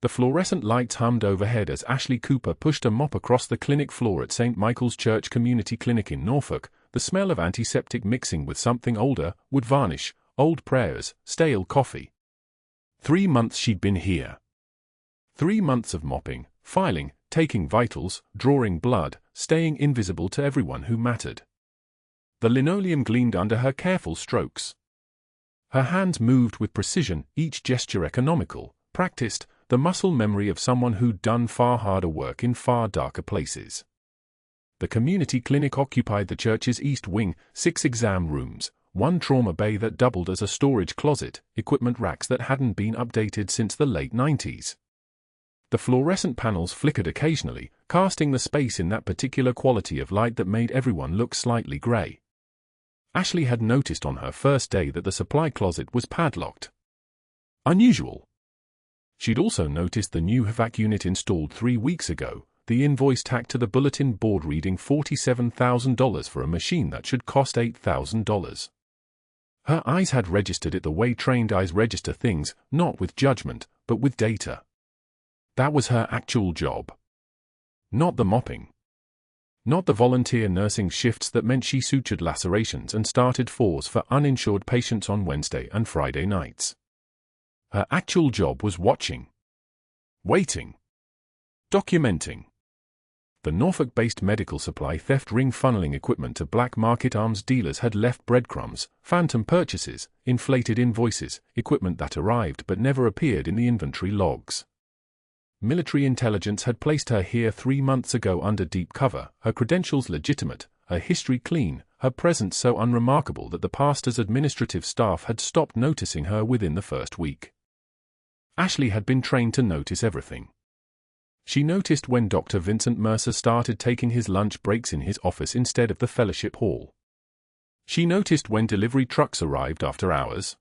The fluorescent lights hummed overhead as Ashley Cooper pushed a mop across the clinic floor at St. Michael's Church Community Clinic in Norfolk. The smell of antiseptic mixing with something older, wood varnish, old prayers, stale coffee. 3 months she'd been here. 3 months of mopping, filing, taking vitals, drawing blood, staying invisible to everyone who mattered. The linoleum gleamed under her careful strokes. Her hands moved with precision, each gesture economical, practiced, the muscle memory of someone who'd done far harder work in far darker places. The community clinic occupied the church's east wing, 6 exam rooms, 1 trauma bay that doubled as a storage closet, equipment racks that hadn't been updated since the late 90s. The fluorescent panels flickered occasionally, casting the space in that particular quality of light that made everyone look slightly grey. Ashley had noticed on her first day that the supply closet was padlocked. Unusual. She'd also noticed the new HVAC unit installed 3 weeks ago, the invoice tacked to the bulletin board reading $47,000 for a machine that should cost $8,000. Her eyes had registered it the way trained eyes register things, not with judgment, but with data. That was her actual job. Not the mopping. Not the volunteer nursing shifts that meant she sutured lacerations and started fours for uninsured patients on Wednesday and Friday nights. Her actual job was watching. Waiting. Documenting. The Norfolk-based medical supply theft ring funneling equipment to black market arms dealers had left breadcrumbs, phantom purchases, inflated invoices, equipment that arrived but never appeared in the inventory logs. Military intelligence had placed her here 3 months ago under deep cover, her credentials legitimate, her history clean, her presence so unremarkable that the pastor's administrative staff had stopped noticing her within the first week. Ashley had been trained to notice everything. She noticed when Dr. Vincent Mercer started taking his lunch breaks in his office instead of the fellowship hall. She noticed when delivery trucks arrived after hours.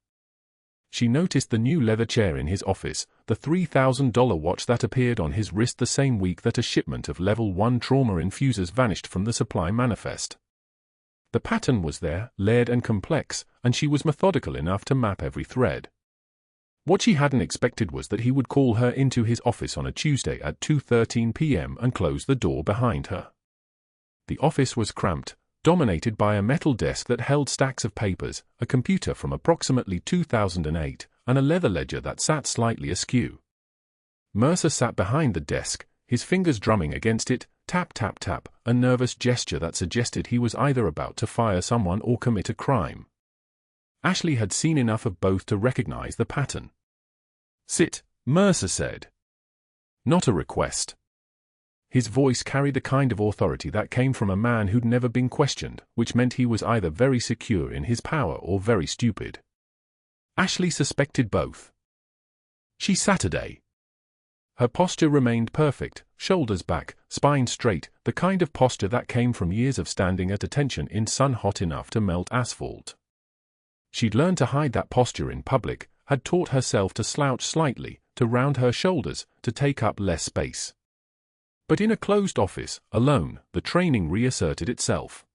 She noticed the new leather chair in his office, the $3,000 watch that appeared on his wrist the same week that a shipment of Level 1 trauma infusers vanished from the supply manifest. The pattern was there, layered and complex, and she was methodical enough to map every thread. What she hadn't expected was that he would call her into his office on a Tuesday at 2:13 p.m. and close the door behind her. The office was cramped, dominated by a metal desk that held stacks of papers, a computer from approximately 2008, and a leather ledger that sat slightly askew. Mercer sat behind the desk, his fingers drumming against it, tap tap tap, a nervous gesture that suggested he was either about to fire someone or commit a crime. Ashley had seen enough of both to recognize the pattern. "Sit," Mercer said. Not a request. His voice carried the kind of authority that came from a man who'd never been questioned, which meant he was either very secure in his power or very stupid. Ashley suspected both. She sat a day. Her posture remained perfect, shoulders back, spine straight, the kind of posture that came from years of standing at attention in sun hot enough to melt asphalt. She'd learned to hide that posture in public, had taught herself to slouch slightly, to round her shoulders, to take up less space. But in a closed office, alone, the training reasserted itself.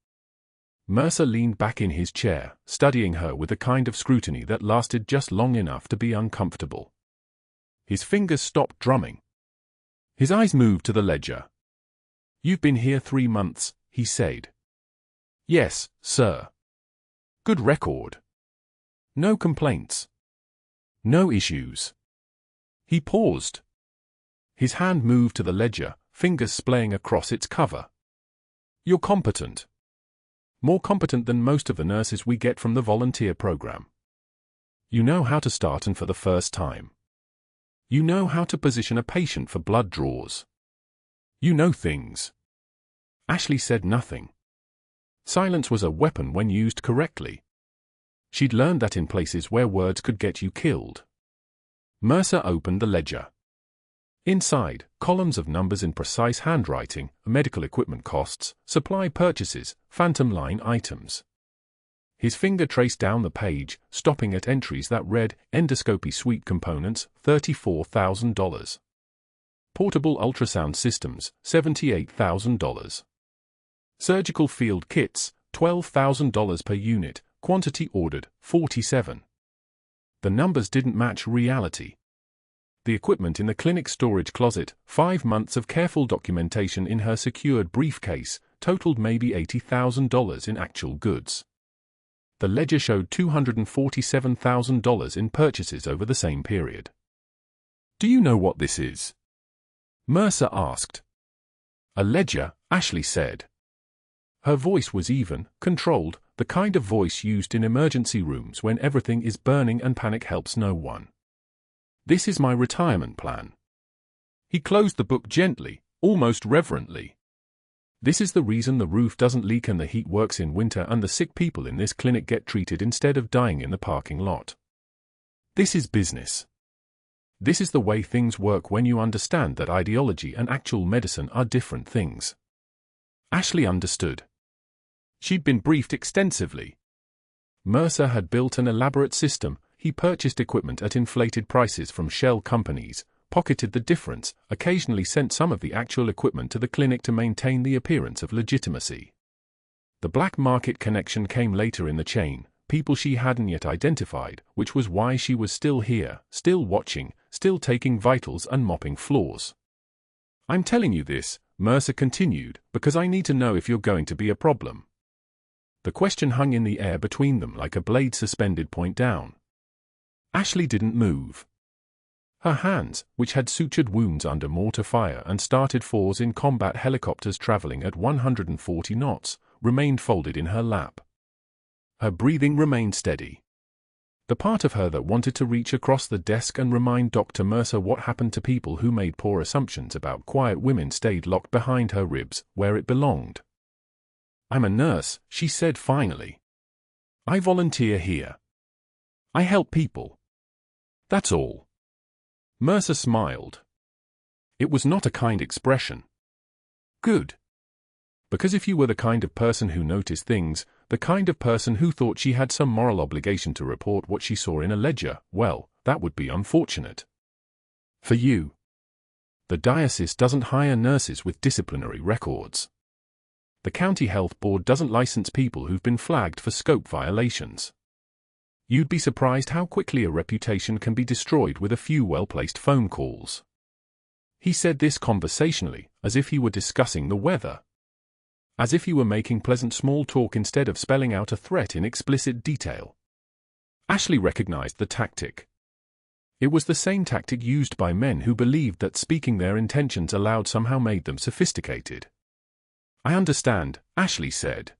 Mercer leaned back in his chair, studying her with a kind of scrutiny that lasted just long enough to be uncomfortable. His fingers stopped drumming. His eyes moved to the ledger. "You've been here 3 months, he said. "Yes, sir." "Good record. No complaints. No issues." He paused. His hand moved to the ledger, fingers splaying across its cover. "You're competent. More competent than most of the nurses we get from the volunteer program. You know how to start and for the first time. You know how to position a patient for blood draws. You know things." Ashley said nothing. Silence was a weapon when used correctly. She'd learned that in places where words could get you killed. Mercer opened the ledger. Inside, columns of numbers in precise handwriting, medical equipment costs, supply purchases, phantom line items. His finger traced down the page, stopping at entries that read, endoscopy suite components, $34,000. Portable ultrasound systems, $78,000. Surgical field kits, $12,000 per unit, quantity ordered, 47. The numbers didn't match reality. the equipment in the clinic storage closet, 5 months of careful documentation in her secured briefcase, totaled maybe $80,000 in actual goods. The ledger showed $247,000 in purchases over the same period. "Do you know what this is?" Mercer asked. "A ledger," Ashley said. Her voice was even, controlled, the kind of voice used in emergency rooms when everything is burning and panic helps no one. "This is my retirement plan." He closed the book gently, almost reverently. "This is the reason the roof doesn't leak and the heat works in winter and the sick people in this clinic get treated instead of dying in the parking lot. This is business. This is the way things work when you understand that ideology and actual medicine are different things." Ashley understood. She'd been briefed extensively. Mercer had built an elaborate system. He purchased equipment at inflated prices from shell companies, pocketed the difference, occasionally sent some of the actual equipment to the clinic to maintain the appearance of legitimacy. The black market connection came later in the chain, people she hadn't yet identified, which was why she was still here, still watching, still taking vitals and mopping floors. "I'm telling you this," Mercer continued, "because I need to know if you're going to be a problem." The question hung in the air between them like a blade suspended point down. Ashley didn't move. Her hands, which had sutured wounds under mortar fire and started falls in combat helicopters traveling at 140 knots, remained folded in her lap. Her breathing remained steady. The part of her that wanted to reach across the desk and remind Dr. Mercer what happened to people who made poor assumptions about quiet women stayed locked behind her ribs, where it belonged. "I'm a nurse," she said finally. "I volunteer here. I help people. That's all." Mercer smiled. It was not a kind expression. "Good. Because if you were the kind of person who noticed things, the kind of person who thought she had some moral obligation to report what she saw in a ledger, well, that would be unfortunate. For you. The diocese doesn't hire nurses with disciplinary records. The county health board doesn't license people who've been flagged for scope violations. You'd be surprised how quickly a reputation can be destroyed with a few well-placed phone calls." He said this conversationally, as if he were discussing the weather. As if he were making pleasant small talk instead of spelling out a threat in explicit detail. Ashley recognized the tactic. It was the same tactic used by men who believed that speaking their intentions aloud somehow made them sophisticated. "I understand," Ashley said.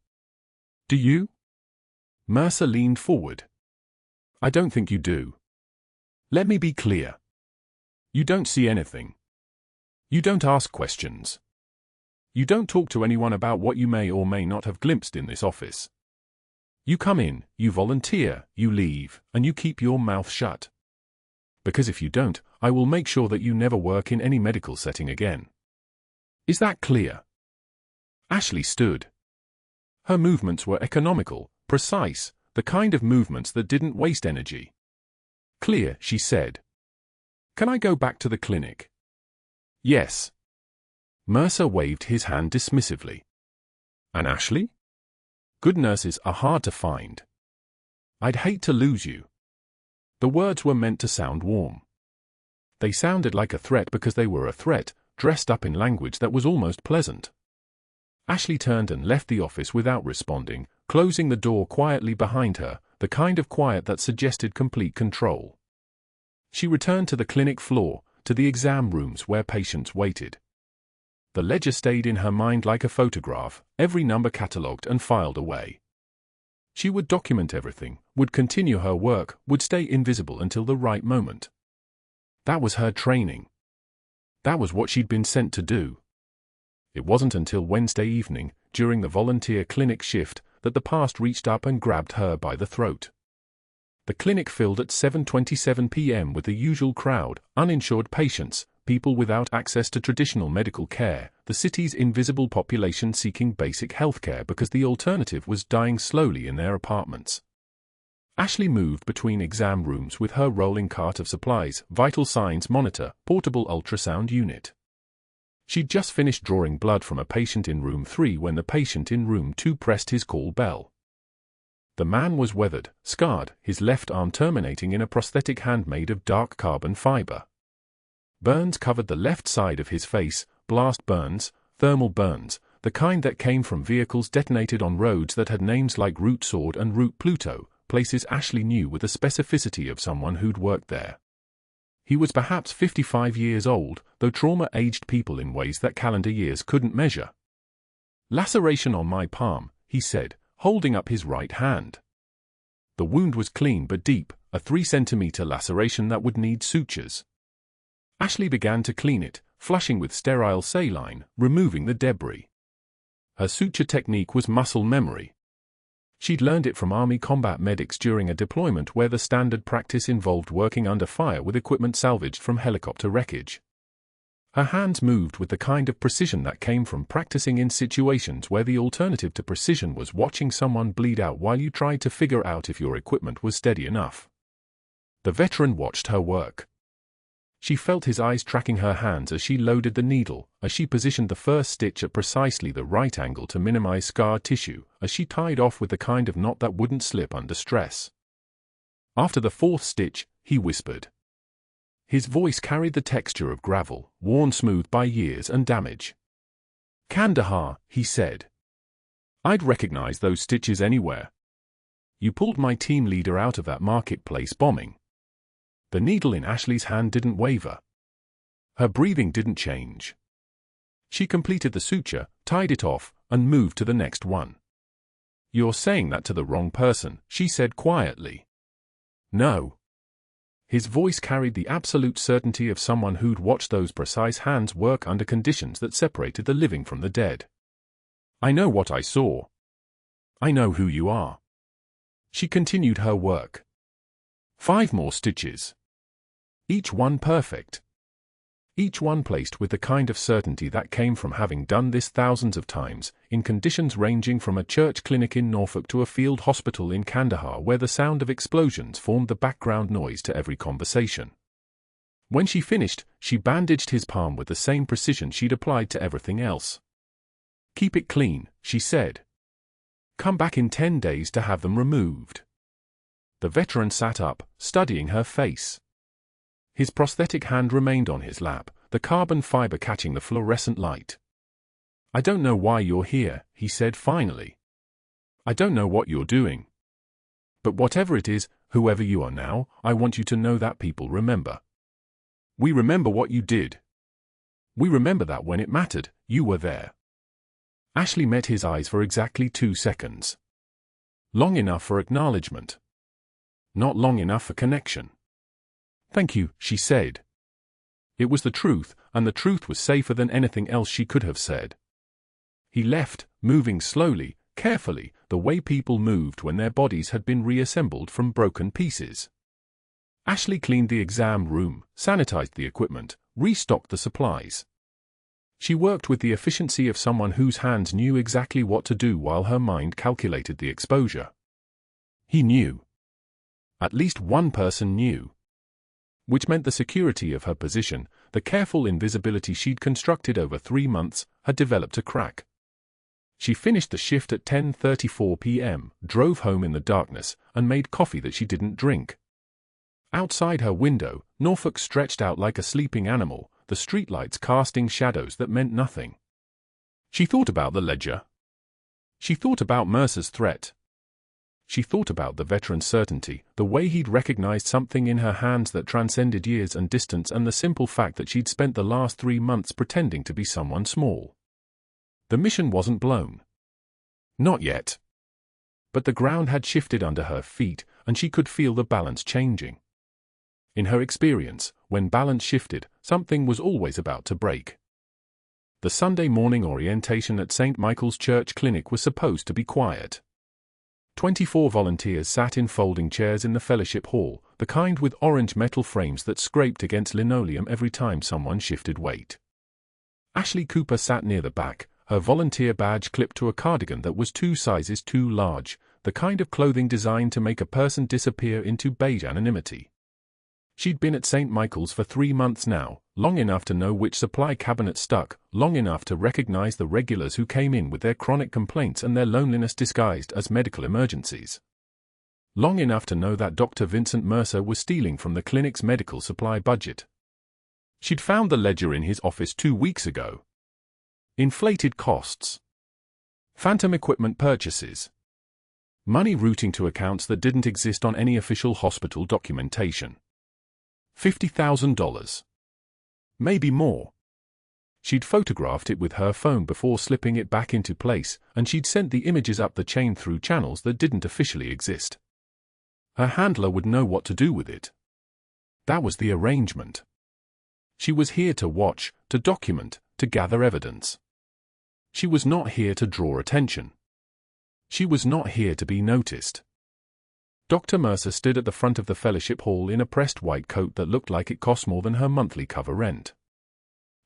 "Do you?" Mercer leaned forward. "I don't think you do. Let me be clear. You don't see anything. You don't ask questions. You don't talk to anyone about what you may or may not have glimpsed in this office. You come in, you volunteer, you leave, and you keep your mouth shut. Because if you don't, I will make sure that you never work in any medical setting again. Is that clear?" Ashley stood. Her movements were economical, precise, the kind of movements that didn't waste energy. "Clear," she said. "Can I go back to the clinic?" "Yes." Mercer waved his hand dismissively. "And Ashley? Good nurses are hard to find. I'd hate to lose you." The words were meant to sound warm. They sounded like a threat because they were a threat, dressed up in language that was almost pleasant. Ashley turned and left the office without responding, closing the door quietly behind her, the kind of quiet that suggested complete control. She returned to the clinic floor, to the exam rooms where patients waited. The ledger stayed in her mind like a photograph, every number catalogued and filed away. She would document everything, would continue her work, would stay invisible until the right moment. That was her training. That was what she'd been sent to do. It wasn't until Wednesday evening, during the volunteer clinic shift, that the past reached up and grabbed her by the throat. The clinic filled at 7:27 p.m. with the usual crowd, uninsured patients, people without access to traditional medical care, the city's invisible population seeking basic health care because the alternative was dying slowly in their apartments. Ashley moved between exam rooms with her rolling cart of supplies, vital signs monitor, portable ultrasound unit. She'd just finished drawing blood from a patient in room 3 when the patient in room 2 pressed his call bell. The man was weathered, scarred, his left arm terminating in a prosthetic hand made of dark carbon fiber. Burns covered the left side of his face, blast burns, thermal burns, the kind that came from vehicles detonated on roads that had names like Route Sword and Route Pluto, places Ashley knew with the specificity of someone who'd worked there. He was perhaps 55 years old, though trauma aged people in ways that calendar years couldn't measure. "Laceration on my palm," he said, holding up his right hand. The wound was clean but deep, a 3-centimeter laceration that would need sutures. Ashley began to clean it, flushing with sterile saline, removing the debris. Her suture technique was muscle memory. She'd learned it from Army combat medics during a deployment where the standard practice involved working under fire with equipment salvaged from helicopter wreckage. Her hands moved with the kind of precision that came from practicing in situations where the alternative to precision was watching someone bleed out while you tried to figure out if your equipment was steady enough. The veteran watched her work. She felt his eyes tracking her hands as she loaded the needle, as she positioned the first stitch at precisely the right angle to minimize scar tissue, as she tied off with the kind of knot that wouldn't slip under stress. After the 4th stitch, he whispered. His voice carried the texture of gravel, worn smooth by years and damage. "Kandahar," he said. "I'd recognize those stitches anywhere. You pulled my team leader out of that marketplace bombing." The needle in Ashley's hand didn't waver. Her breathing didn't change. She completed the suture, tied it off, and moved to the next one. "You're saying that to the wrong person," she said quietly. "No." His voice carried the absolute certainty of someone who'd watched those precise hands work under conditions that separated the living from the dead. "I know what I saw. I know who you are." She continued her work. 5 more stitches. Each one perfect. Each one placed with the kind of certainty that came from having done this thousands of times, in conditions ranging from a church clinic in Norfolk to a field hospital in Kandahar where the sound of explosions formed the background noise to every conversation. When she finished, she bandaged his palm with the same precision she'd applied to everything else. "Keep it clean," she said. "Come back in 10 days to have them removed." The veteran sat up, studying her face. His prosthetic hand remained on his lap, the carbon fiber catching the fluorescent light. "I don't know why you're here," he said finally. "I don't know what you're doing. But whatever it is, whoever you are now, I want you to know that people remember. We remember what you did. We remember that when it mattered, you were there." Ashley met his eyes for exactly 2 seconds. Long enough for acknowledgement. Not long enough for connection. "Thank you," she said. It was the truth, and the truth was safer than anything else she could have said. He left, moving slowly, carefully, the way people moved when their bodies had been reassembled from broken pieces. Ashley cleaned the exam room, sanitized the equipment, restocked the supplies. She worked with the efficiency of someone whose hands knew exactly what to do while her mind calculated the exposure. He knew. At least one person knew. Which meant the security of her position, the careful invisibility she'd constructed over 3 months, had developed a crack. She finished the shift at 10:34 p.m., drove home in the darkness, and made coffee that she didn't drink. Outside her window, Norfolk stretched out like a sleeping animal, the streetlights casting shadows that meant nothing. She thought about the ledger. She thought about Mercer's threat. She thought about the veteran's certainty, the way he'd recognized something in her hands that transcended years and distance, and the simple fact that she'd spent the last 3 months pretending to be someone small. The mission wasn't blown. Not yet. But the ground had shifted under her feet, and she could feel the balance changing. In her experience, when balance shifted, something was always about to break. The Sunday morning orientation at St. Michael's Church Clinic was supposed to be quiet. 24 volunteers sat in folding chairs in the fellowship hall, the kind with orange metal frames that scraped against linoleum every time someone shifted weight. Ashley Cooper sat near the back, her volunteer badge clipped to a cardigan that was 2 sizes too large, the kind of clothing designed to make a person disappear into beige anonymity. She'd been at St. Michael's for 3 months now, long enough to know which supply cabinet stuck, long enough to recognize the regulars who came in with their chronic complaints and their loneliness disguised as medical emergencies. Long enough to know that Dr. Vincent Mercer was stealing from the clinic's medical supply budget. She'd found the ledger in his office 2 weeks ago. Inflated costs. Phantom equipment purchases. Money routing to accounts that didn't exist on any official hospital documentation. $50,000. Maybe more. She'd photographed it with her phone before slipping it back into place, and she'd sent the images up the chain through channels that didn't officially exist. Her handler would know what to do with it. That was the arrangement. She was here to watch, to document, to gather evidence. She was not here to draw attention. She was not here to be noticed. Dr. Mercer stood at the front of the fellowship hall in a pressed white coat that looked like it cost more than her monthly cover rent.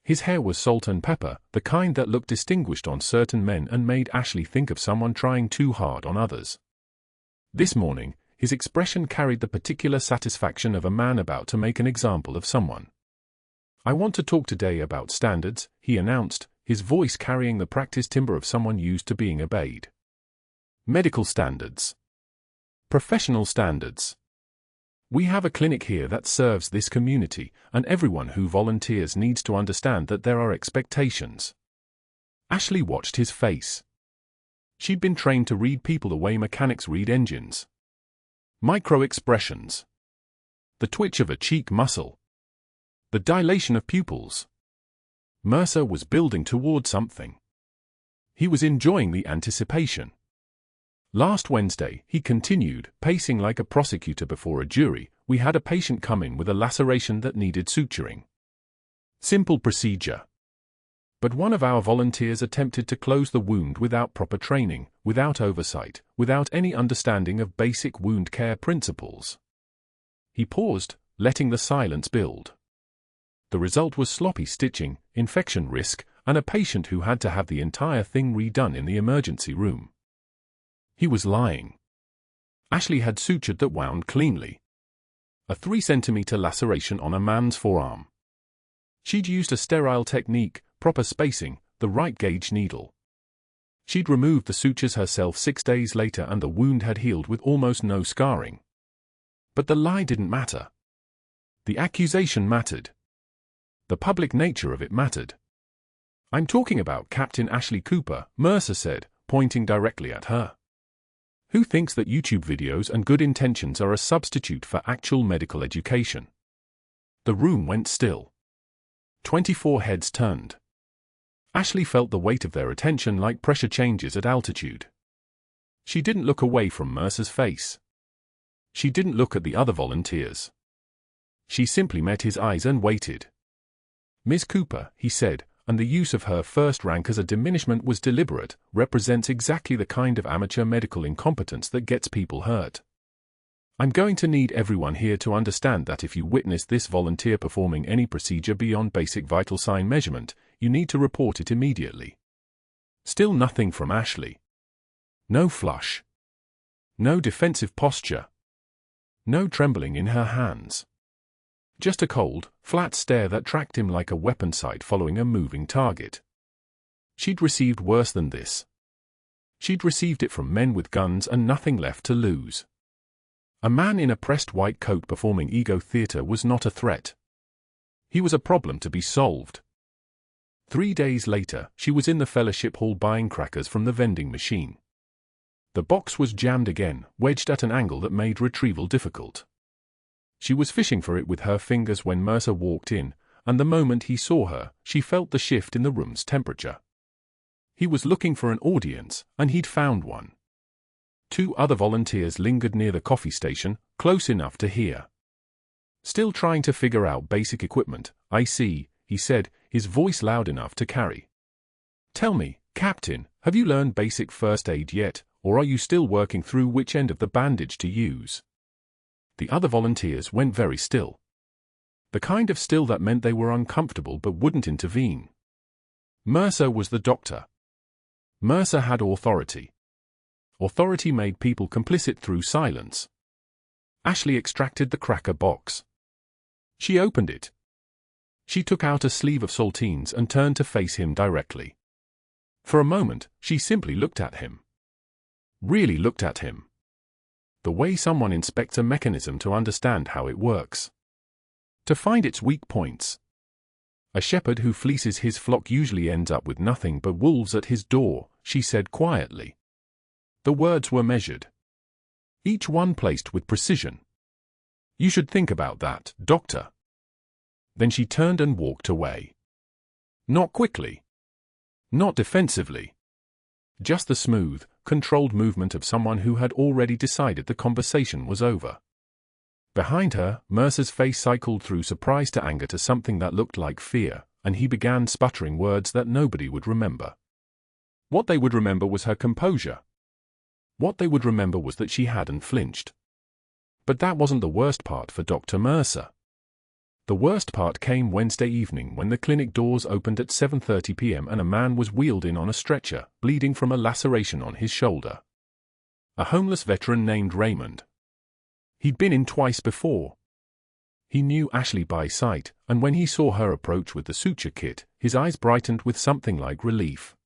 His hair was salt and pepper, the kind that looked distinguished on certain men and made Ashley think of someone trying too hard on others. This morning, his expression carried the particular satisfaction of a man about to make an example of someone. "I want to talk today about standards," he announced, his voice carrying the practiced timbre of someone used to being obeyed. Medical standards. Professional standards. We have a clinic here that serves this community, and everyone who volunteers needs to understand that there are expectations. Ashley watched his face. She'd been trained to read people the way mechanics read engines. Micro-expressions. The twitch of a cheek muscle. The dilation of pupils. Mercer was building toward something. He was enjoying the anticipation. "Last Wednesday," he continued, pacing like a prosecutor before a jury, "we had a patient come in with a laceration that needed suturing. Simple procedure. But one of our volunteers attempted to close the wound without proper training, without oversight, without any understanding of basic wound care principles." He paused, letting the silence build. The result was sloppy stitching, infection risk, and a patient who had to have the entire thing redone in the emergency room. He was lying. Ashley had sutured that wound cleanly. A 3-centimeter laceration on a man's forearm. She'd used a sterile technique, proper spacing, the right gauge needle. She'd removed the sutures herself 6 days later and the wound had healed with almost no scarring. But the lie didn't matter. The accusation mattered. The public nature of it mattered. "I'm talking about Captain Ashley Cooper," Mercer said, pointing directly at her. "Who thinks that YouTube videos and good intentions are a substitute for actual medical education?" The room went still. 24 heads turned. Ashley felt the weight of their attention like pressure changes at altitude. She didn't look away from Mercer's face. She didn't look at the other volunteers. She simply met his eyes and waited. "Ms. Cooper," he said, and the use of her first rank as a diminishment was deliberate, "represents exactly the kind of amateur medical incompetence that gets people hurt. I'm going to need everyone here to understand that if you witness this volunteer performing any procedure beyond basic vital sign measurement, you need to report it immediately." Still nothing from Ashley. No flush. No defensive posture. No trembling in her hands. Just a cold, flat stare that tracked him like a weapon sight following a moving target. She'd received worse than this. She'd received it from men with guns and nothing left to lose. A man in a pressed white coat performing ego theater was not a threat. He was a problem to be solved. 3 days later, she was in the fellowship hall buying crackers from the vending machine. The box was jammed again, wedged at an angle that made retrieval difficult. She was fishing for it with her fingers when Mercer walked in, and the moment he saw her, she felt the shift in the room's temperature. He was looking for an audience, and he'd found one. 2 other volunteers lingered near the coffee station, close enough to hear. "Still trying to figure out basic equipment, I see," he said, his voice loud enough to carry. "Tell me, Captain, have you learned basic first aid yet, or are you still working through which end of the bandage to use?" The other volunteers went very still. The kind of still that meant they were uncomfortable but wouldn't intervene. Mercer was the doctor. Mercer had authority. Authority made people complicit through silence. Ashley extracted the cracker box. She opened it. She took out a sleeve of saltines and turned to face him directly. For a moment, she simply looked at him. Really looked at him. The way someone inspects a mechanism to understand how it works. To find its weak points. A shepherd who fleeces his flock usually ends up with nothing but wolves at his door, she said quietly. The words were measured. Each one placed with precision. You should think about that, Doctor. Then she turned and walked away. Not quickly. Not defensively. Just the smooth, controlled movement of someone who had already decided the conversation was over. Behind her, Mercer's face cycled through surprise to anger to something that looked like fear, and he began sputtering words that nobody would remember. What they would remember was her composure. What they would remember was that she hadn't flinched. But that wasn't the worst part for Dr. Mercer. The worst part came Wednesday evening when the clinic doors opened at 7:30 p.m. and a man was wheeled in on a stretcher, bleeding from a laceration on his shoulder. A homeless veteran named Raymond. He'd been in twice before. He knew Ashley by sight, and when he saw her approach with the suture kit, his eyes brightened with something like relief.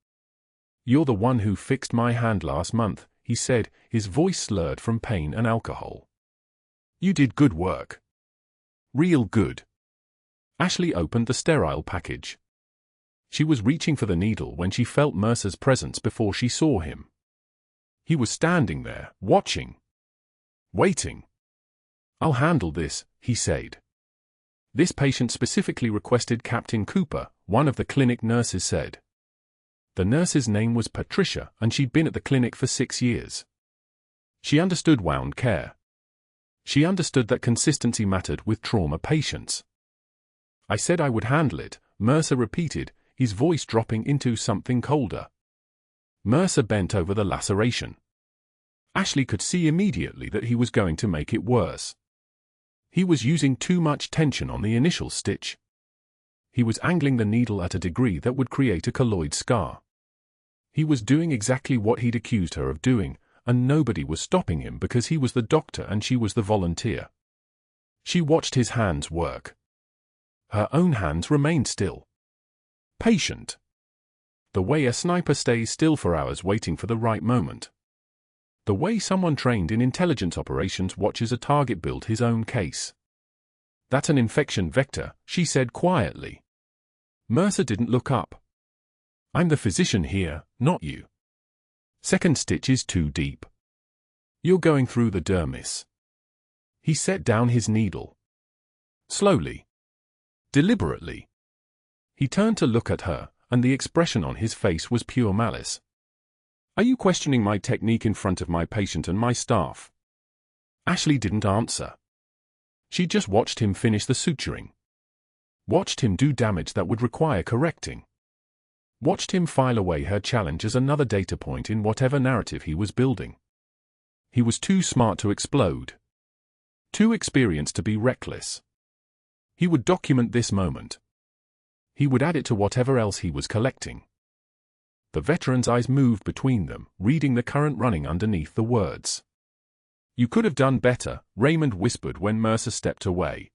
"You're the one who fixed my hand last month," he said, his voice slurred from pain and alcohol. "You did good work. Real good." Ashley opened the sterile package. She was reaching for the needle when she felt Mercer's presence before she saw him. He was standing there, watching. Waiting. "I'll handle this," he said. "This patient specifically requested Captain Cooper," one of the clinic nurses said. The nurse's name was Patricia, and she'd been at the clinic for 6 years. She understood wound care. She understood that consistency mattered with trauma patients. "I said I would handle it," Mercer repeated, his voice dropping into something colder. Mercer bent over the laceration. Ashley could see immediately that he was going to make it worse. He was using too much tension on the initial stitch. He was angling the needle at a degree that would create a colloid scar. He was doing exactly what he'd accused her of doing, and nobody was stopping him because he was the doctor and she was the volunteer. She watched his hands work. Her own hands remained still. Patient. The way a sniper stays still for hours waiting for the right moment. The way someone trained in intelligence operations watches a target build his own case. "That's an infection vector," she said quietly. Mercer didn't look up. "I'm the physician here, not you. Second stitch is too deep. You're going through the dermis." He set down his needle. Slowly. Deliberately. He turned to look at her, and the expression on his face was pure malice. "Are you questioning my technique in front of my patient and my staff?" Ashley didn't answer. She just watched him finish the suturing. Watched him do damage that would require correcting. Watched him file away her challenge as another data point in whatever narrative he was building. He was too smart to explode. Too experienced to be reckless. He would document this moment. He would add it to whatever else he was collecting. The veteran's eyes moved between them, reading the current running underneath the words. "You could have done better," Raymond whispered when Mercer stepped away.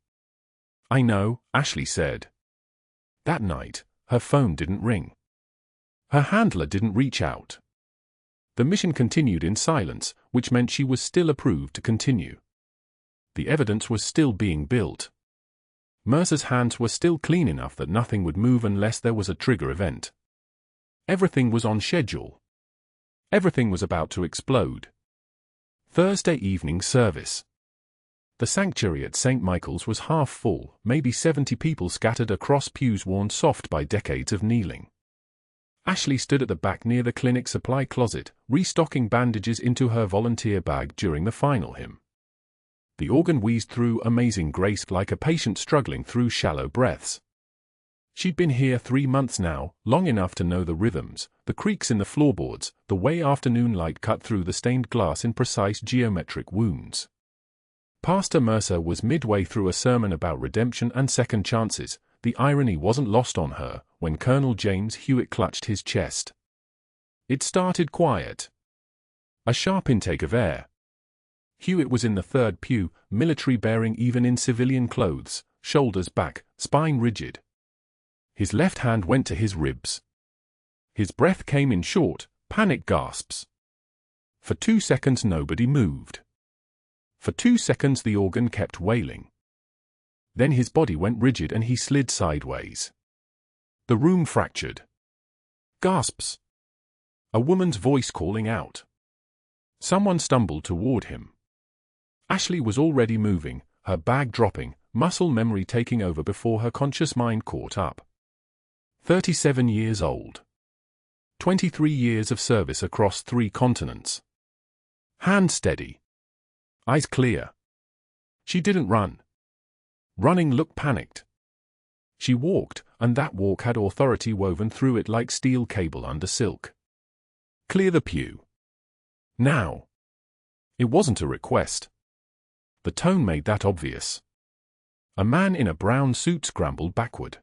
"I know," Ashley said. That night, her phone didn't ring. Her handler didn't reach out. The mission continued in silence, which meant she was still approved to continue. The evidence was still being built. Mercer's hands were still clean enough that nothing would move unless there was a trigger event. Everything was on schedule. Everything was about to explode. Thursday evening service. The sanctuary at St. Michael's was half full, maybe 70 people scattered across pews worn soft by decades of kneeling. Ashley stood at the back near the clinic supply closet, restocking bandages into her volunteer bag during the final hymn. The organ wheezed through amazing grace like a patient struggling through shallow breaths. She'd been here 3 months now, long enough to know the rhythms, the creaks in the floorboards, the way afternoon light cut through the stained glass in precise geometric wounds. Pastor Mercer was midway through a sermon about redemption and second chances. The irony wasn't lost on her when Colonel James Hewitt clutched his chest. It started quiet. A sharp intake of air. Hewitt was in the third pew, military-bearing even in civilian clothes, shoulders back, spine rigid. His left hand went to his ribs. His breath came in short, panicked gasps. For 2 seconds nobody moved. For 2 seconds the organ kept wailing. Then his body went rigid and he slid sideways. The room fractured. Gasps. A woman's voice calling out. Someone stumbled toward him. Ashley was already moving, her bag dropping, muscle memory taking over before her conscious mind caught up. 37 years old. 23 years of service across 3 continents. Hand steady. Eyes clear. She didn't run. Running looked panicked. She walked, and that walk had authority woven through it like steel cable under silk. Clear the pew. Now. It wasn't a request. The tone made that obvious. A man in a brown suit scrambled backward.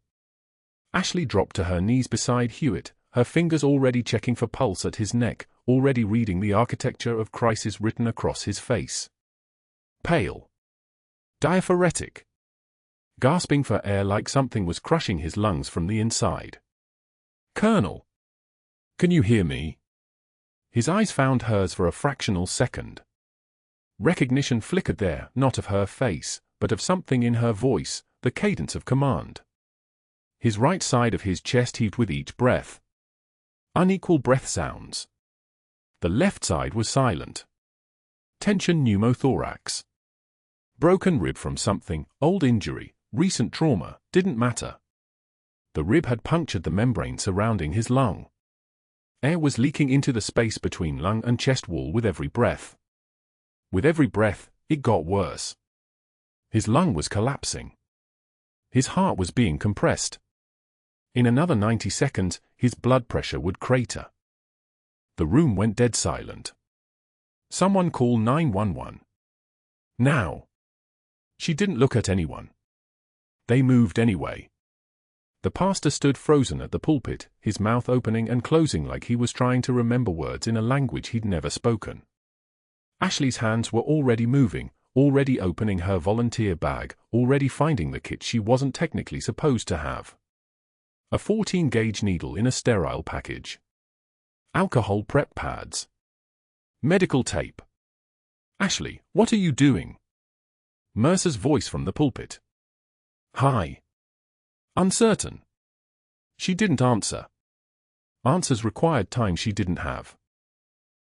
Ashley dropped to her knees beside Hewitt, her fingers already checking for pulse at his neck, already reading the architecture of crisis written across his face. Pale. Diaphoretic. Gasping for air like something was crushing his lungs from the inside. Colonel. Can you hear me? His eyes found hers for a fractional second. Recognition flickered there, not of her face, but of something in her voice, the cadence of command. His right side of his chest heaved with each breath. Unequal breath sounds. The left side was silent. Tension pneumothorax. Broken rib from something, old injury, recent trauma, didn't matter. The rib had punctured the membrane surrounding his lung. Air was leaking into the space between lung and chest wall with every breath. With every breath, it got worse. His lung was collapsing. His heart was being compressed. In another 90 seconds, his blood pressure would crater. The room went dead silent. Someone call 911. Now. She didn't look at anyone. They moved anyway. The pastor stood frozen at the pulpit, his mouth opening and closing like he was trying to remember words in a language he'd never spoken. Ashley's hands were already moving, already opening her volunteer bag, already finding the kit she wasn't technically supposed to have. A 14-gauge needle in a sterile package. Alcohol prep pads. Medical tape. Ashley, what are you doing? Mercer's voice from the pulpit. Hi. Uncertain. She didn't answer. Answers required time she didn't have.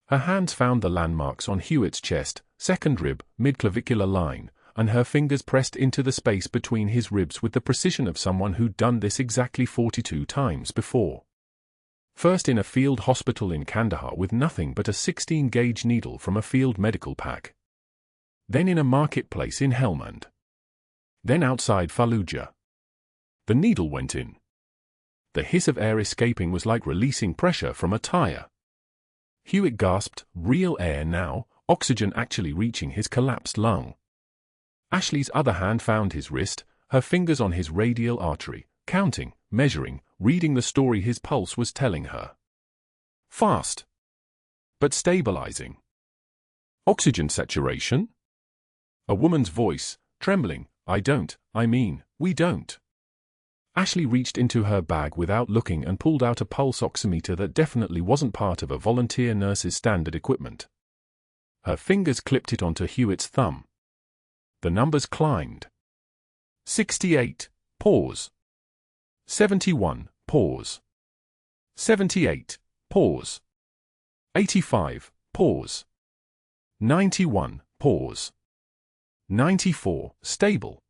Her hands found the landmarks on Hewitt's chest, second rib, mid-clavicular line, and her fingers pressed into the space between his ribs with the precision of someone who'd done this exactly 42 times before. First in a field hospital in Kandahar with nothing but a 16-gauge needle from a field medical pack. Then in a marketplace in Helmand. Then outside Fallujah. The needle went in. The hiss of air escaping was like releasing pressure from a tire. Hewitt gasped, real air now, oxygen actually reaching his collapsed lung. Ashley's other hand found his wrist, her fingers on his radial artery, counting, measuring, reading the story his pulse was telling her. Fast. But stabilizing. Oxygen saturation? A woman's voice, trembling, we don't. Ashley reached into her bag without looking and pulled out a pulse oximeter that definitely wasn't part of a volunteer nurse's standard equipment. Her fingers clipped it onto Hewitt's thumb. The numbers climbed. 68, pause. 71, pause. 78, pause. 85, pause. 91, pause. 94, stable.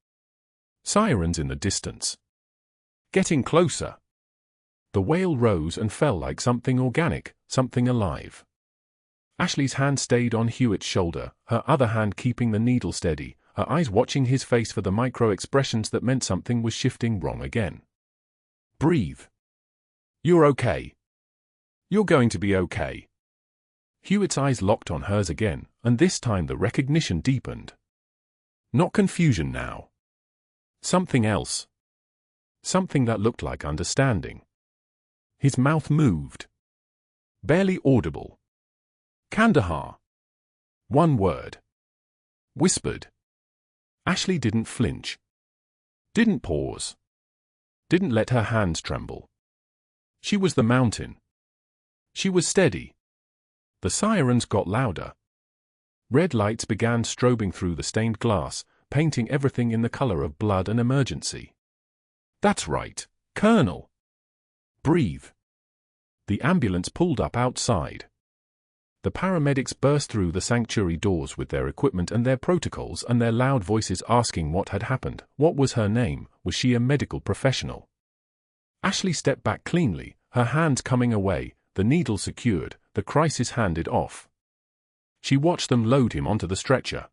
Sirens in the distance. Getting closer. The wail rose and fell like something organic, something alive. Ashley's hand stayed on Hewitt's shoulder, her other hand keeping the needle steady, her eyes watching his face for the micro-expressions that meant something was shifting wrong again. Breathe. You're okay. You're going to be okay. Hewitt's eyes locked on hers again, and this time the recognition deepened. Not confusion now. Something else. Something that looked like understanding. His mouth moved. Barely audible. Kandahar. One word. Whispered. Ashley didn't flinch. Didn't pause. Didn't let her hands tremble. She was the mountain. She was steady. The sirens got louder. Red lights began strobing through the stained glass, painting everything in the color of blood and emergency. That's right, Colonel. Breathe. The ambulance pulled up outside. The paramedics burst through the sanctuary doors with their equipment and their protocols and their loud voices asking what had happened. What was her name? Was she a medical professional? Ashley stepped back cleanly, her hands coming away, the needle secured, the crisis handed off. She watched them load him onto the stretcher.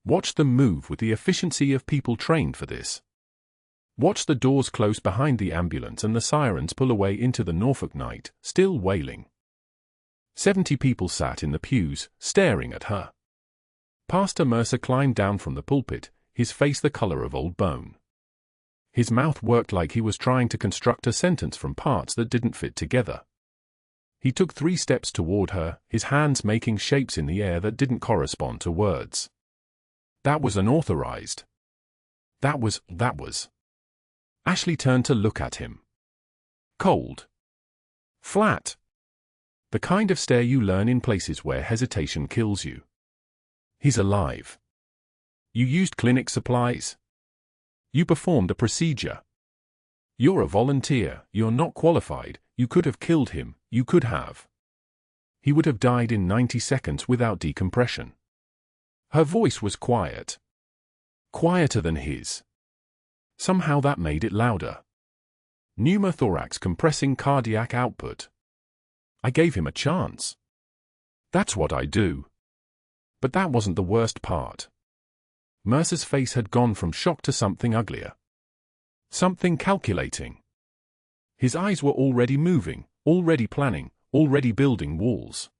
Watched them move with the efficiency of people trained for this. Watched the doors close behind the ambulance and the sirens pull away into the Norfolk night, still wailing. 70 people sat in the pews, staring at her. Pastor Mercer climbed down from the pulpit, his face the color of old bone. His mouth worked like he was trying to construct a sentence from parts that didn't fit together. He took 3 steps toward her, his hands making shapes in the air that didn't correspond to words. That was unauthorized. That was. Ashley turned to look at him. Cold. Flat. The kind of stare you learn in places where hesitation kills you. He's alive. You used clinic supplies. You performed a procedure. You're a volunteer, you're not qualified, you could have killed him, you could have. He would have died in 90 seconds without decompression. Her voice was quiet. Quieter than his. Somehow that made it louder. Pneumothorax compressing cardiac output. I gave him a chance. That's what I do. But that wasn't the worst part. Mercer's face had gone from shock to something uglier. Something calculating. His eyes were already moving, already planning, already building walls.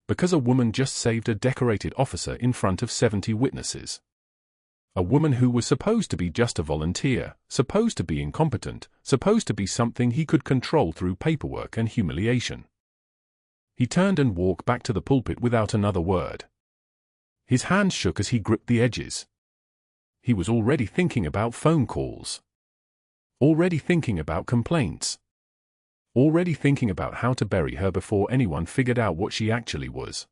Because a woman just saved a decorated officer in front of 70 witnesses. A woman who was supposed to be just a volunteer, supposed to be incompetent, supposed to be something he could control through paperwork and humiliation. He turned and walked back to the pulpit without another word. His hands shook as he gripped the edges. He was already thinking about phone calls. Already thinking about complaints. Already thinking about how to bury her before anyone figured out what she actually was.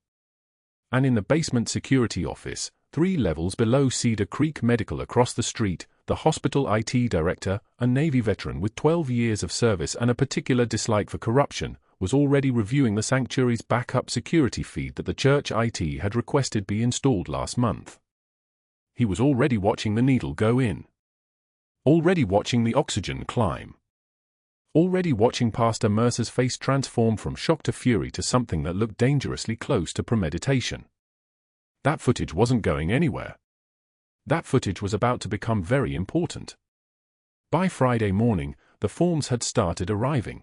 And in the basement security office, 3 levels below Cedar Creek Medical across the street, the hospital IT director, a Navy veteran with 12 years of service and a particular dislike for corruption, was already reviewing the sanctuary's backup security feed that the church IT had requested be installed last month. He was already watching the needle go in. Already watching the oxygen climb. Already watching Pastor Mercer's face transform from shock to fury to something that looked dangerously close to premeditation. That footage wasn't going anywhere. That footage was about to become very important. By Friday morning, the forms had started arriving.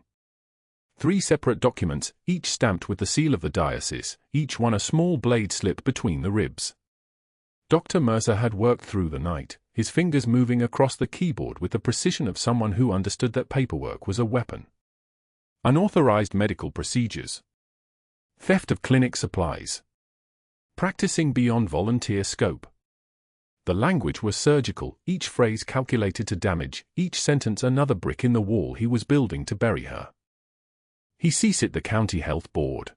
3 separate documents, each stamped with the seal of the diocese, each one a small blade slip between the ribs. Dr. Mercer had worked through the night, his fingers moving across the keyboard with the precision of someone who understood that paperwork was a weapon. Unauthorized medical procedures. Theft of clinic supplies. Practicing beyond volunteer scope. The language was surgical, each phrase calculated to damage, each sentence another brick in the wall he was building to bury her. He sees it the County Health Board.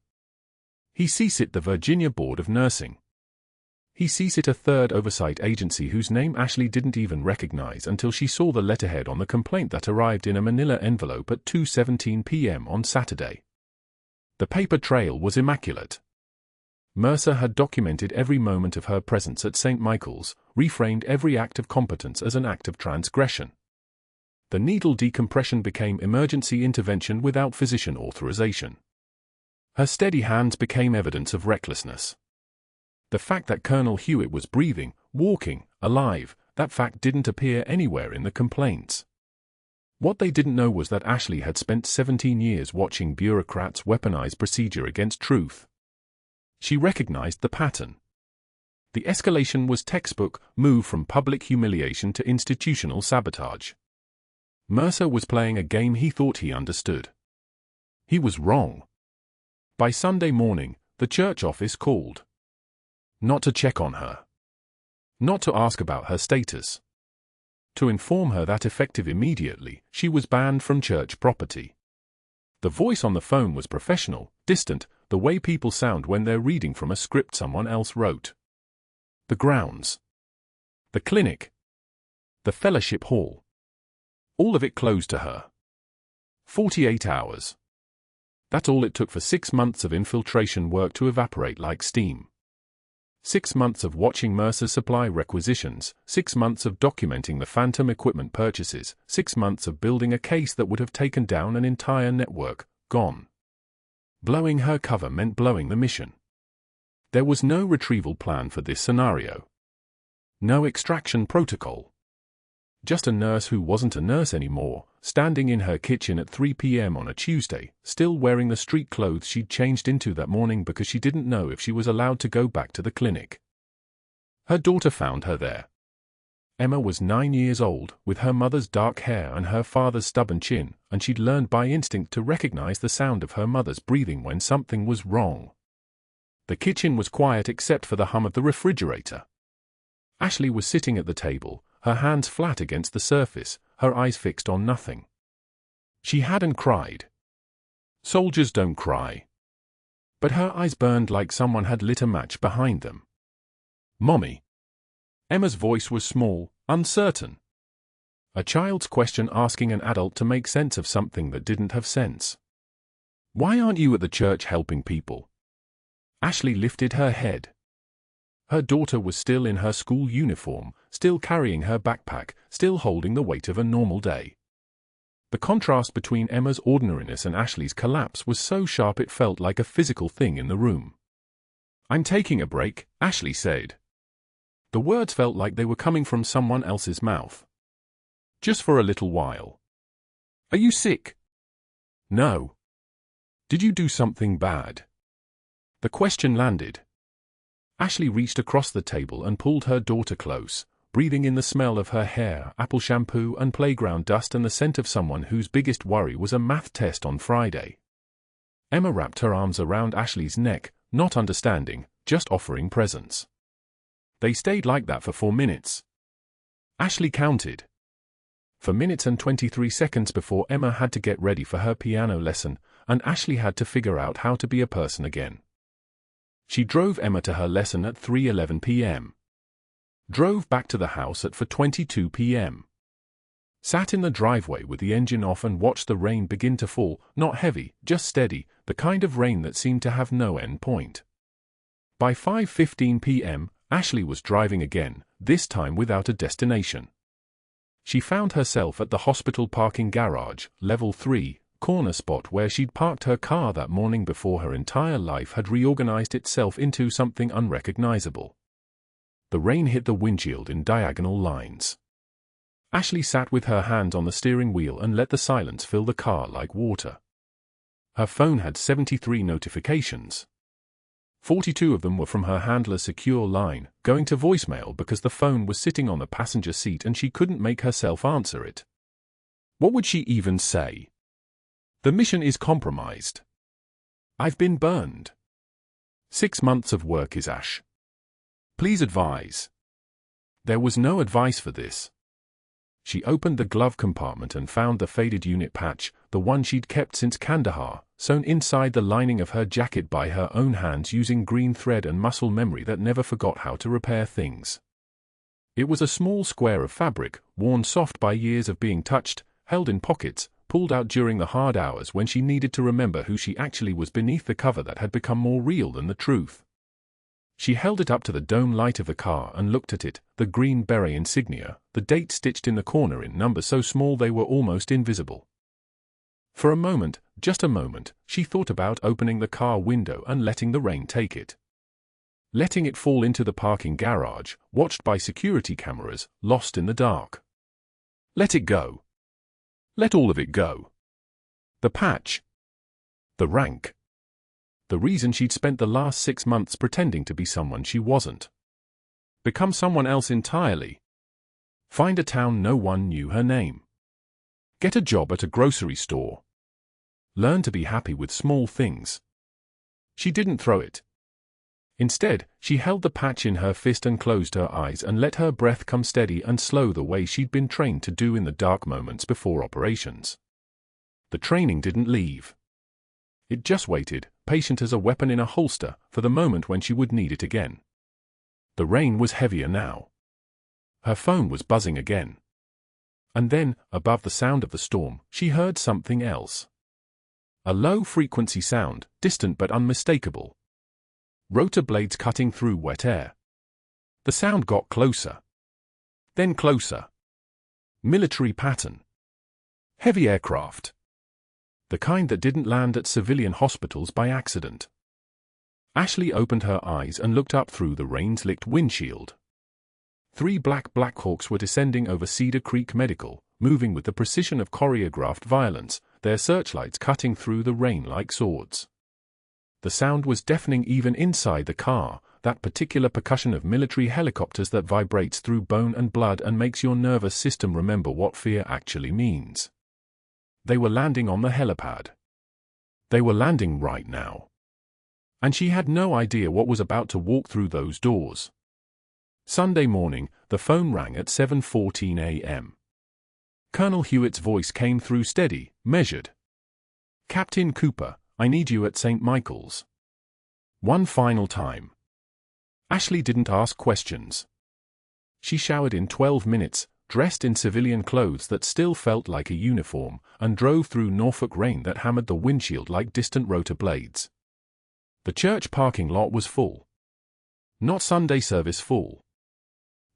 He sees it the Virginia Board of Nursing. He sees it a third oversight agency whose name Ashley didn't even recognize until she saw the letterhead on the complaint that arrived in a manila envelope at 2:17 p.m. on Saturday. The paper trail was immaculate. Mercer had documented every moment of her presence at St. Michael's, reframed every act of competence as an act of transgression. The needle decompression became emergency intervention without physician authorization. Her steady hands became evidence of recklessness. The fact that Colonel Hewitt was breathing, walking, alive, that fact didn't appear anywhere in the complaints. What they didn't know was that Ashley had spent 17 years watching bureaucrats weaponize procedure against truth. She recognized the pattern. The escalation was textbook, move from public humiliation to institutional sabotage. Mercer was playing a game he thought he understood. He was wrong. By Sunday morning, the church office called. Not to check on her. Not to ask about her status. To inform her that effective immediately, she was banned from church property. The voice on the phone was professional, distant, the way people sound when they're reading from a script someone else wrote. The grounds. The clinic. The fellowship hall. All of it closed to her. 48 hours. That's all it took for 6 months of infiltration work to evaporate like steam. 6 months of watching Mercer's supply requisitions, 6 months of documenting the phantom equipment purchases, 6 months of building a case that would have taken down an entire network, gone. Blowing her cover meant blowing the mission. There was no retrieval plan for this scenario. No extraction protocol. Just a nurse who wasn't a nurse anymore, standing in her kitchen at 3 p.m. on a Tuesday, still wearing the street clothes she'd changed into that morning because she didn't know if she was allowed to go back to the clinic. Her daughter found her there. Emma was 9 years old, with her mother's dark hair and her father's stubborn chin, and she'd learned by instinct to recognize the sound of her mother's breathing when something was wrong. The kitchen was quiet except for the hum of the refrigerator. Ashley was sitting at the table, her hands flat against the surface, her eyes fixed on nothing. She hadn't cried. Soldiers don't cry. But her eyes burned like someone had lit a match behind them. "Mommy." Emma's voice was small, uncertain. A child's question asking an adult to make sense of something that didn't have sense. "Why aren't you at the church helping people?" Ashley lifted her head. Her daughter was still in her school uniform, still carrying her backpack, still holding the weight of a normal day. The contrast between Emma's ordinariness and Ashley's collapse was so sharp it felt like a physical thing in the room. "I'm taking a break," Ashley said. The words felt like they were coming from someone else's mouth. "Just for a little while." "Are you sick?" "No." "Did you do something bad?" The question landed. Ashley reached across the table and pulled her daughter close, breathing in the smell of her hair, apple shampoo and playground dust and the scent of someone whose biggest worry was a math test on Friday. Emma wrapped her arms around Ashley's neck, not understanding, just offering presence. They stayed like that for 4 minutes. Ashley counted. 4 minutes and 23 seconds before Emma had to get ready for her piano lesson, and Ashley had to figure out how to be a person again. She drove Emma to her lesson at 3:11 p.m. Drove back to the house at 4:22 p.m. Sat in the driveway with the engine off and watched the rain begin to fall, not heavy, just steady, the kind of rain that seemed to have no end point. By 5:15 p.m., Ashley was driving again, this time without a destination. She found herself at the hospital parking garage, level 3, corner spot where she'd parked her car that morning before her entire life had reorganized itself into something unrecognizable. The rain hit the windshield in diagonal lines. Ashley sat with her hand on the steering wheel and let the silence fill the car like water. Her phone had 73 notifications. 42 of them were from her handler's secure line, going to voicemail because the phone was sitting on the passenger seat and she couldn't make herself answer it. What would she even say? "The mission is compromised. I've been burned. 6 months of work is ash. Please advise." There was no advice for this. She opened the glove compartment and found the faded unit patch, the one she'd kept since Kandahar, sewn inside the lining of her jacket by her own hands using green thread and muscle memory that never forgot how to repair things. It was a small square of fabric, worn soft by years of being touched, held in pockets, pulled out during the hard hours when she needed to remember who she actually was beneath the cover that had become more real than the truth. She held it up to the dome light of the car and looked at it, the green Beret insignia, the date stitched in the corner in numbers so small they were almost invisible. For a moment, just a moment, she thought about opening the car window and letting the rain take it. Letting it fall into the parking garage, watched by security cameras, lost in the dark. Let it go. Let all of it go. The patch. The rank. The reason she'd spent the last 6 months pretending to be someone she wasn't. Become someone else entirely. Find a town no one knew her name. Get a job at a grocery store. Learn to be happy with small things. She didn't throw it. Instead, she held the patch in her fist and closed her eyes and let her breath come steady and slow the way she'd been trained to do in the dark moments before operations. The training didn't leave. It just waited, patient as a weapon in a holster, for the moment when she would need it again. The rain was heavier now. Her phone was buzzing again. And then, above the sound of the storm, she heard something else. A low-frequency sound, distant but unmistakable. Rotor blades cutting through wet air. The sound got closer. Then closer. Military pattern. Heavy aircraft. The kind that didn't land at civilian hospitals by accident. Ashley opened her eyes and looked up through the rain-slicked windshield. 3 black Blackhawks were descending over Cedar Creek Medical, moving with the precision of choreographed violence, their searchlights cutting through the rain like swords. The sound was deafening even inside the car, that particular percussion of military helicopters that vibrates through bone and blood and makes your nervous system remember what fear actually means. They were landing on the helipad. They were landing right now. And she had no idea what was about to walk through those doors. Sunday morning, the phone rang at 7:14 a.m. Colonel Hewitt's voice came through steady, measured. "Captain Cooper, I need you at St. Michael's. One final time." Ashley didn't ask questions. She showered in 12 minutes, dressed in civilian clothes that still felt like a uniform, and drove through Norfolk rain that hammered the windshield like distant rotor blades. The church parking lot was full. Not Sunday service full.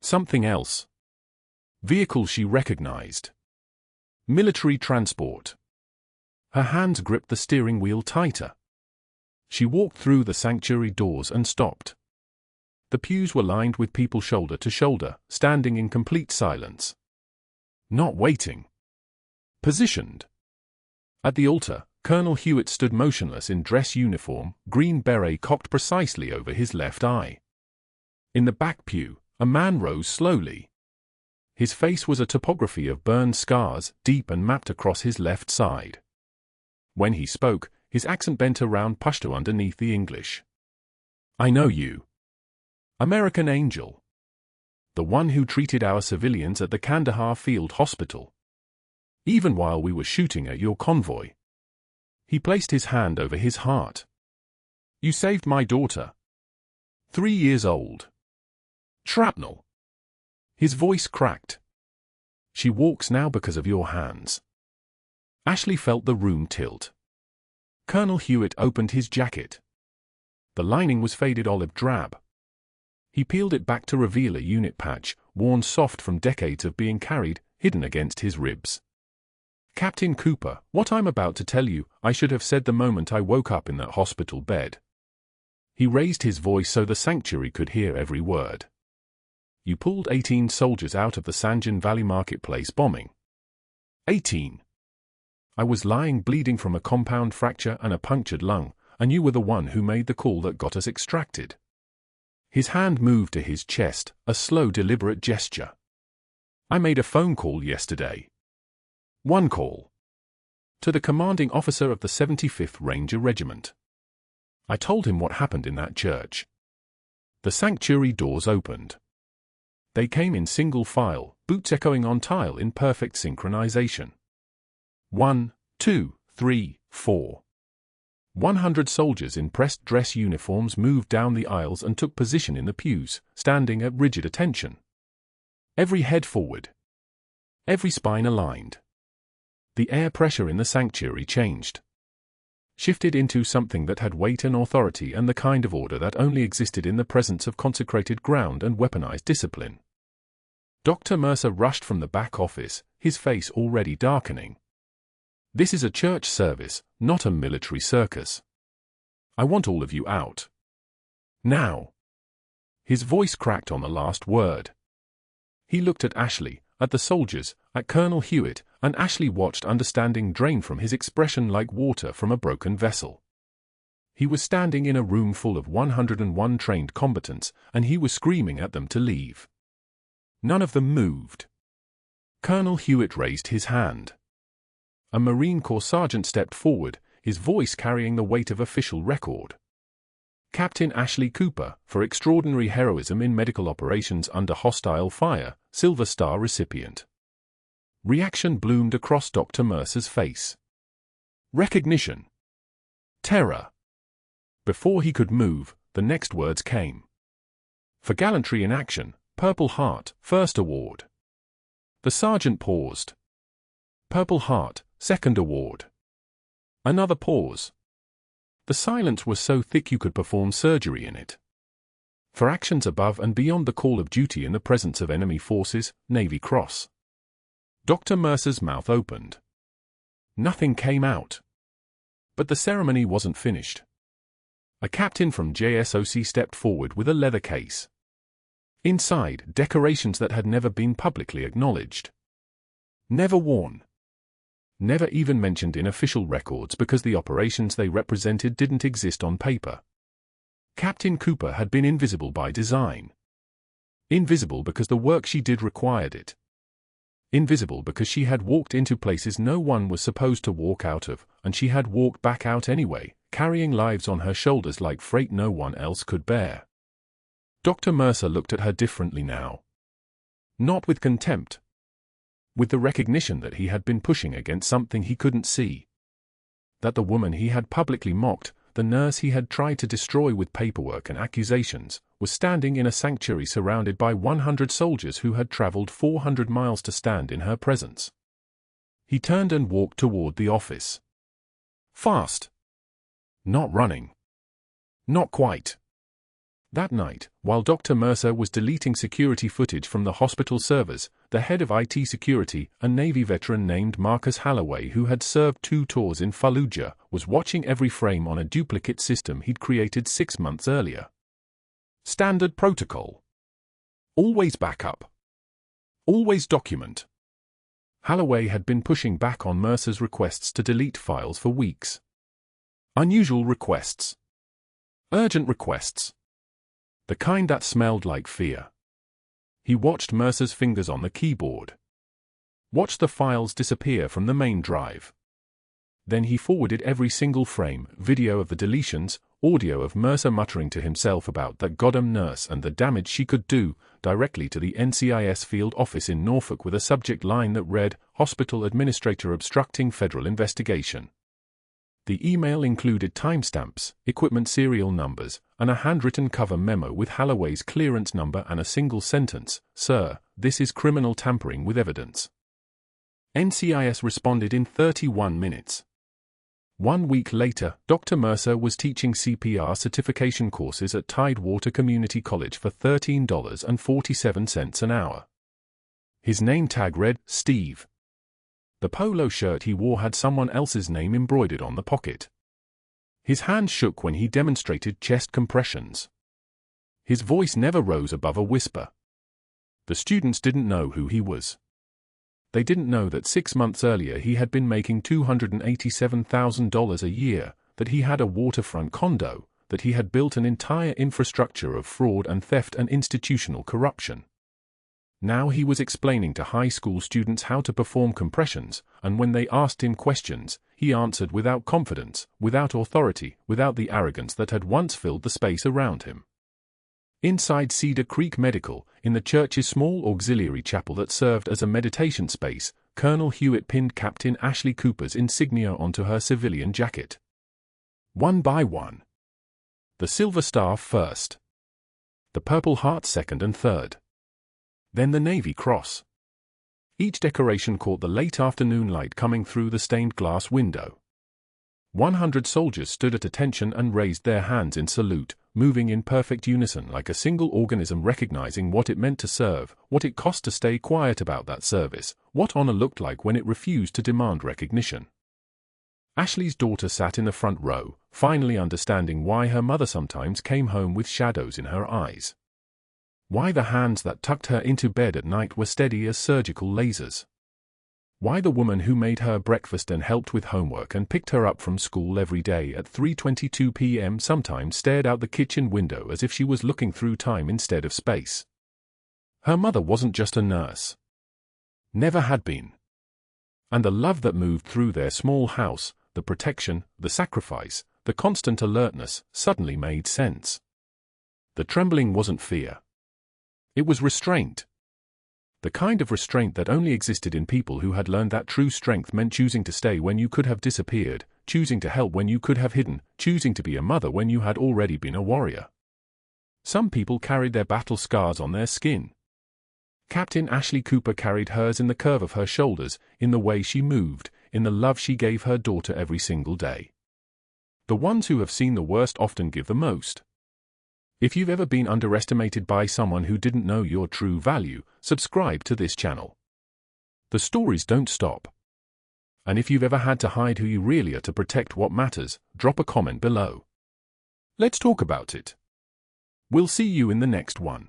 Something else. Vehicles she recognized. Military transport. Her hands gripped the steering wheel tighter. She walked through the sanctuary doors and stopped. The pews were lined with people shoulder to shoulder, standing in complete silence. Not waiting. Positioned. At the altar, Colonel Hewitt stood motionless in dress uniform, green beret cocked precisely over his left eye. In the back pew, a man rose slowly. His face was a topography of burned scars, deep and mapped across his left side. When he spoke, his accent bent around Pashto underneath the English. "I know you. American Angel. The one who treated our civilians at the Kandahar Field Hospital. Even while we were shooting at your convoy." He placed his hand over his heart. "You saved my daughter. 3 years old. Shrapnel." His voice cracked. "She walks now because of your hands." Ashley felt the room tilt. Colonel Hewitt opened his jacket. The lining was faded olive drab. He peeled it back to reveal a unit patch, worn soft from decades of being carried, hidden against his ribs. "Captain Cooper, what I'm about to tell you, I should have said the moment I woke up in that hospital bed." He raised his voice so the sanctuary could hear every word. "You pulled 18 soldiers out of the Sanjan Valley Marketplace bombing. 18. I was lying bleeding from a compound fracture and a punctured lung, and you were the one who made the call that got us extracted." His hand moved to his chest, a slow, deliberate gesture. "I made a phone call yesterday. One call. To the commanding officer of the 75th Ranger Regiment. I told him what happened in that church." The sanctuary doors opened. They came in single file, boots echoing on tile in perfect synchronization. 1, 2, 3, 4. 100 soldiers in pressed dress uniforms moved down the aisles and took position in the pews, standing at rigid attention. Every head forward. Every spine aligned. The air pressure in the sanctuary changed. Shifted into something that had weight and authority and the kind of order that only existed in the presence of consecrated ground and weaponized discipline. Dr. Mercer rushed from the back office, his face already darkening. "This is a church service, not a military circus. I want all of you out. Now." His voice cracked on the last word. He looked at Ashley, at the soldiers, at Colonel Hewitt, and Ashley watched understanding drain from his expression like water from a broken vessel. He was standing in a room full of 101 trained combatants, and he was screaming at them to leave. None of them moved. Colonel Hewitt raised his hand. A Marine Corps sergeant stepped forward, his voice carrying the weight of official record. "Captain Ashley Cooper, for extraordinary heroism in medical operations under hostile fire, Silver Star recipient." Reaction bloomed across Dr. Mercer's face. Recognition. Terror. Before he could move, the next words came. "For gallantry in action, Purple Heart, First Award." The sergeant paused. Purple Heart, second award. Another pause. The silence was so thick you could perform surgery in it. For actions above and beyond the call of duty in the presence of enemy forces, Navy Cross. Dr. Mercer's mouth opened. Nothing came out. But the ceremony wasn't finished. A captain from JSOC stepped forward with a leather case. Inside, decorations that had never been publicly acknowledged. Never worn. Never even mentioned in official records because the operations they represented didn't exist on paper. Captain Cooper had been invisible by design. Invisible because the work she did required it. Invisible because she had walked into places no one was supposed to walk out of, and she had walked back out anyway, carrying lives on her shoulders like freight no one else could bear. Dr. Mercer looked at her differently now. Not with contempt. With the recognition that he had been pushing against something he couldn't see. That the woman he had publicly mocked, the nurse he had tried to destroy with paperwork and accusations, was standing in a sanctuary surrounded by 100 soldiers who had traveled 400 miles to stand in her presence. He turned and walked toward the office. Fast. Not running. Not quite. That night, while Dr. Mercer was deleting security footage from the hospital servers, the head of IT security, a Navy veteran named Marcus Holloway who had served 2 tours in Fallujah, was watching every frame on a duplicate system he'd created 6 months earlier. Standard protocol. Always backup. Always document. Holloway had been pushing back on Mercer's requests to delete files for weeks. Unusual requests. Urgent requests. The kind that smelled like fear. He watched Mercer's fingers on the keyboard. Watched the files disappear from the main drive. Then he forwarded every single frame, video of the deletions, audio of Mercer muttering to himself about that goddamn nurse and the damage she could do, directly to the NCIS field office in Norfolk with a subject line that read, Hospital Administrator Obstructing Federal Investigation. The email included timestamps, equipment serial numbers, and a handwritten cover memo with Holloway's clearance number and a single sentence, Sir, this is criminal tampering with evidence. NCIS responded in 31 minutes. 1 week later, Dr. Mercer was teaching CPR certification courses at Tidewater Community College for $13.47 an hour. His name tag read, Steve. The polo shirt he wore had someone else's name embroidered on the pocket. His hand shook when he demonstrated chest compressions. His voice never rose above a whisper. The students didn't know who he was. They didn't know that 6 months earlier he had been making $287,000 a year, that he had a waterfront condo, that he had built an entire infrastructure of fraud and theft and institutional corruption. Now he was explaining to high school students how to perform compressions, and when they asked him questions, he answered without confidence, without authority, without the arrogance that had once filled the space around him. Inside Cedar Creek Medical, in the church's small auxiliary chapel that served as a meditation space, Colonel Hewitt pinned Captain Ashley Cooper's insignia onto her civilian jacket. One by one. The Silver Star first. The Purple Heart second and third. Then the Navy Cross. Each decoration caught the late afternoon light coming through the stained glass window. 100 soldiers stood at attention and raised their hands in salute, moving in perfect unison like a single organism recognizing what it meant to serve, what it cost to stay quiet about that service, what honor looked like when it refused to demand recognition. Ashley's daughter sat in the front row, finally understanding why her mother sometimes came home with shadows in her eyes. Why the hands that tucked her into bed at night were steady as surgical lasers. Why the woman who made her breakfast and helped with homework and picked her up from school every day at 3:22 p.m. sometimes stared out the kitchen window as if she was looking through time instead of space. Her mother wasn't just a nurse. Never had been. And the love that moved through their small house, the protection, the sacrifice, the constant alertness, suddenly made sense. The trembling wasn't fear. It was restraint. The kind of restraint that only existed in people who had learned that true strength meant choosing to stay when you could have disappeared, choosing to help when you could have hidden, choosing to be a mother when you had already been a warrior. Some people carried their battle scars on their skin. Captain Ashley Cooper carried hers in the curve of her shoulders, in the way she moved, in the love she gave her daughter every single day. The ones who have seen the worst often give the most. If you've ever been underestimated by someone who didn't know your true value, subscribe to this channel. The stories don't stop. And if you've ever had to hide who you really are to protect what matters, drop a comment below. Let's talk about it. We'll see you in the next one.